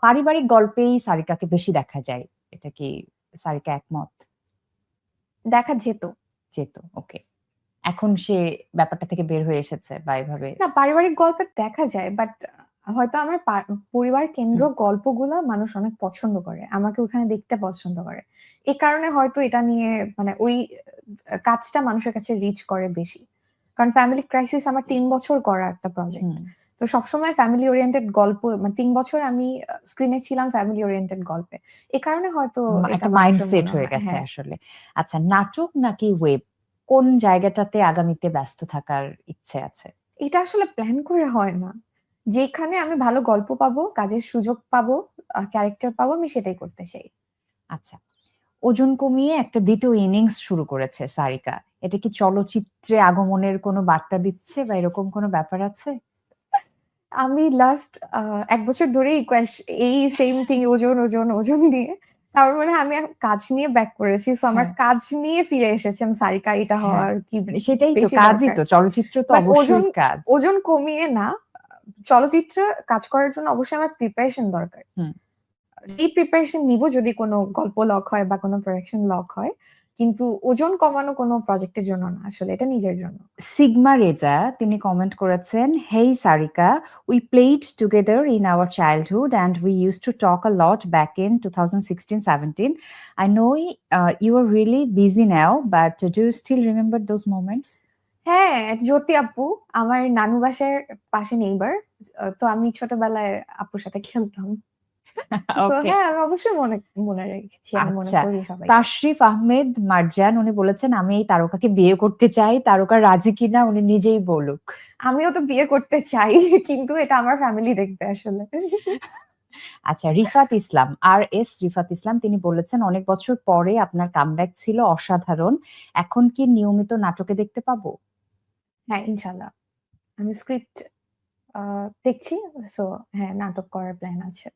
পারিবারিক গল্পেই সারিকাকে বেশি দেখা যায়। এটা কি সারিকা একমত? দেখা যেত। যেত, ওকে। এখন সে ব্যাপারটা থেকে বের হয়ে এসেছে বা এভাবে? না, পারিবারিক গল্পে দেখা যায়, বাট হয়তো আমার পরিবার কেন্দ্র হুম, গল্পগুলা মানুষ অনেক পছন্দ করে, আমাকে ওখানে দেখতে পছন্দ করে। এই কারণে হয়তো এটা নিয়ে মানে ওই কাজটা মানুষের কাছে রিচ করে বেশি। কারণ ফ্যামিলি ক্রাইসিস আমার ৩ বছর করা একটা প্রজেক্ট। হুম। তো সবসময় ফ্যামিলি ওরিয়েন্টেড গল্প, মানে ৩ বছর আমি স্ক্রিনে ছিলাম ফ্যামিলি ওরিয়েন্টেড গল্পে। এ কারণে হয়তো এটা একটা মানুষের মাইন্ডসেট মনে হয়ে হয়। গেছে হ্যাঁ, আসলে। আচ্ছা, নাটক নাকি ওয়েব, কোন জায়গাটাতে আগামীতে ব্যস্ত থাকার ইচ্ছে আছে? এটা আসলে প্ল্যান করে হয় না। যেখানে আমি ভালো গল্প পাবো, কাজের সুযোগ পাবো, ক্যারেক্টার পাবো, আমি সেটাই করতে চাই। আচ্ছা, ওজন কমিয়ে একটা দ্বিতীয় ইনিংস শুরু করেছে সারিকা। এটা কি চলচ্চিত্রে আগমনের কোনো বার্তা দিচ্ছে বা এরকম কোনো ব্যাপার আছে? আমি লাস্ট ১ বছর ধরেই এই সেম থিং, ওজন, ওজন, ওজন নিয়ে। তার মানে আমি এখন কাজ নিয়ে ব্যাক করেছি। সো আমার হ্যাঁ, কাজ নিয়ে ফিরে এসেছি। আমি সারিকা এটা হ্যাঁ। হওয়ার কি মানে সেটাই তো, বেশি কাজই দরকার। তো। চলচ্চিত্র তো বাট ওজন অবশ্যই কাজ। ওজন কমিয়ে না, চলচ্চিত্রে কাজ করার জন্য অবশ্যই আমার প্রিপারেশন দরকার। হুম। এই প্রিপারেশন নিব যদি কোনো গল্প লক হয় বা কোনো প্রোডাকশন লক হয়। কিন্তু ওজন কমানো কোনো প্রজেক্টের জন্য না, আসলে এটা নিজের জন্য। সিগমা রেজা তিনি কমেন্ট করেছেন, hey Sarika, we played together in our childhood and we use to talk a lot back in 2016-17. I know you are really busy now, but do you still remember those moments? হ্যাঁ, জ্যোতি আপু আমার নানু বাসার পাশে neighbour. তো আমি ছোটবেলায় আপুর সাথে খেলতাম। So okay. হ্যাঁ, আমি অবশ্যই মনে মনে রেখেছি। আমি মনে আচ্ছা, করি সবাইকে। তাশরিফ আহমেদ মারজান উনি বলেছেন, আমি এই তারকাকে বিয়ে করতে চাই, তারকা রাজি কিনা উনি নিজেই বলুক। আমিও তো বিয়ে করতে চাই, কিন্তু এটা আমার ফ্যামিলি দেখবে আসলে। আচ্ছা, রিফাত ইসলাম, আর এস রিফাত ইসলাম তিনি বলেছেন, অনেক বছর পরে আপনার কামব্যাক ছিল অসাধারণ। এখন কি নিয়মিত নাটকে দেখতে পাবো? হ্যাঁ, ইনশাআল্লাহ। আমি স্ক্রিপ্ট দেখছি। সো হ্যাঁ, নাটক করার প্ল্যান আছে।